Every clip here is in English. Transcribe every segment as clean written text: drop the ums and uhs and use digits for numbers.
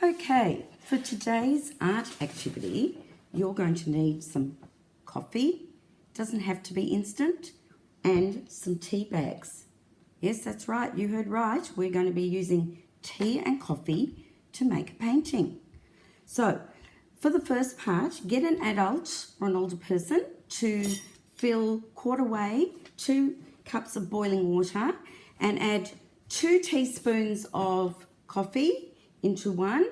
Okay, for today's art activity, you're going to need some coffee, doesn't have to be instant, and some tea bags. Yes, that's right, you heard right. We're going to be using tea and coffee to make a painting. So, for the first part, get an adult or an older person to fill quarter way 2 cups of boiling water and add 2 teaspoons of coffee into one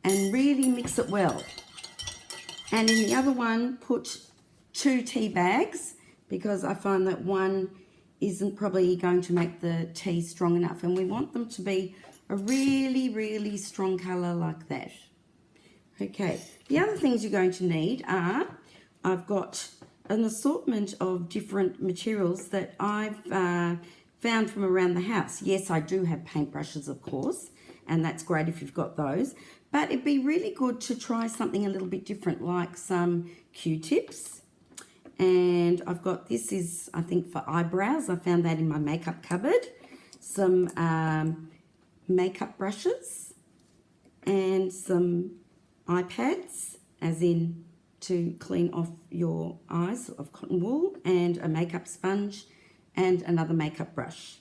and really mix it well. And in the other one, put 2 tea bags because I find that one isn't probably going to make the tea strong enough, and we want them to be a really strong colour like that. Okay, the other things you're going to need are, I've got an assortment of different materials that I've found from around the house. Yes, I do have paintbrushes, of course, and that's great if you've got those, but it'd be really good to try something a little bit different, like some Q-tips. And I've got, this is, I think, for eyebrows. I found that in my makeup cupboard. Some makeup brushes and some eye pads, as in to clean off your eyes, of cotton wool, and a makeup sponge and another makeup brush.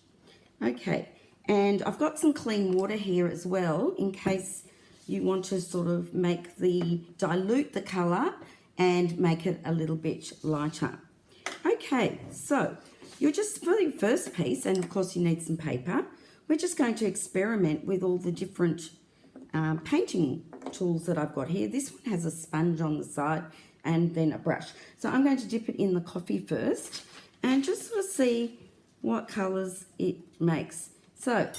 Okay, and I've got some clean water here as well in case you want to sort of dilute the colour and make it a little bit lighter. Okay, so you're just, for your first piece, and of course you need some paper, we're just going to experiment with all the different painting tools that I've got here. This one has a sponge on the side and then a brush. So I'm going to dip it in the coffee first and just sort of see what colours it makes. So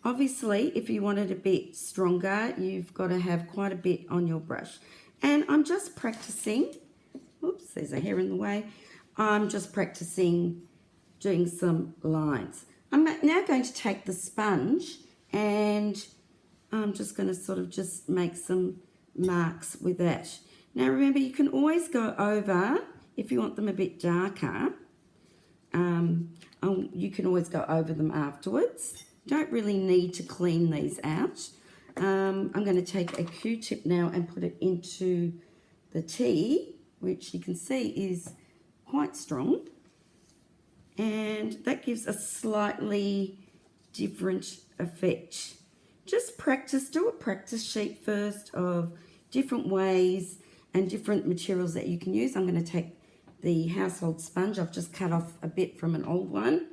obviously if you want it a bit stronger, you've got to have quite a bit on your brush. And I'm just practicing, oops, there's a hair in the way. I'm just practicing doing some lines. I'm now going to take the sponge and I'm just going to sort of just make some marks with that. Now remember, you can always go over, if you want them a bit darker, you can always go over them afterwards. You don't really need to clean these out. I'm going to take a Q-tip now and put it into the tea, which you can see is quite strong. And that gives a slightly different effect. Just practice, do a practice sheet first of different ways and different materials that you can use. I'm going to take the household sponge. I've just cut off a bit from an old one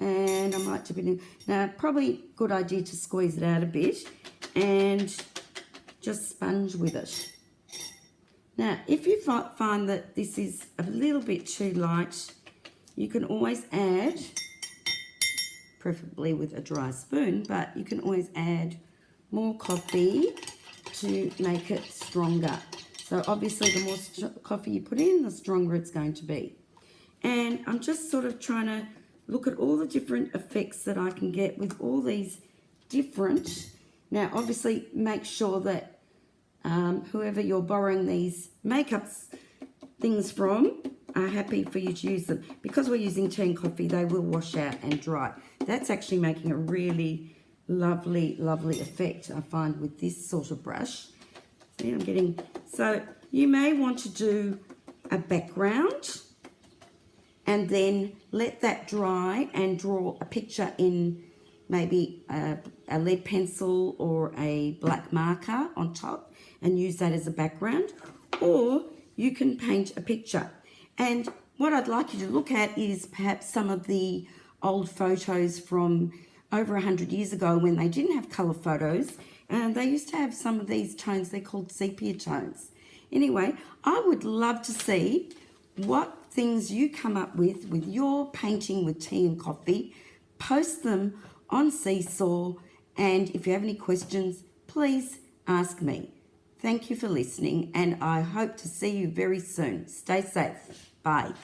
and I might dip it in. Now, probably good idea to squeeze it out a bit and just sponge with it. Now, if you find that this is a little bit too light, you can always add, preferably with a dry spoon, but you can always add more coffee to make it stronger. So obviously the more coffee you put in, the stronger it's going to be. And I'm just sort of trying to look at all the different effects that I can get with all these different. Now obviously make sure that whoever you're borrowing these makeup things from are happy for you to use them. Because we're using tea and coffee, they will wash out and dry. That's actually making a really lovely effect, I find, with this sort of brush. See, so you may want to do a background and then let that dry and draw a picture in maybe a lead pencil or a black marker on top and use that as a background, or you can paint a picture. And what I'd like you to look at is perhaps some of the old photos from over 100 years ago when they didn't have colour photos, and they used to have some of these tones. They're called sepia tones. Anyway, I would love to see what things you come up with your painting with tea and coffee. Post them on Seesaw, and if you have any questions, please ask me. Thank you for listening, and I hope to see you very soon. Stay safe. Bye.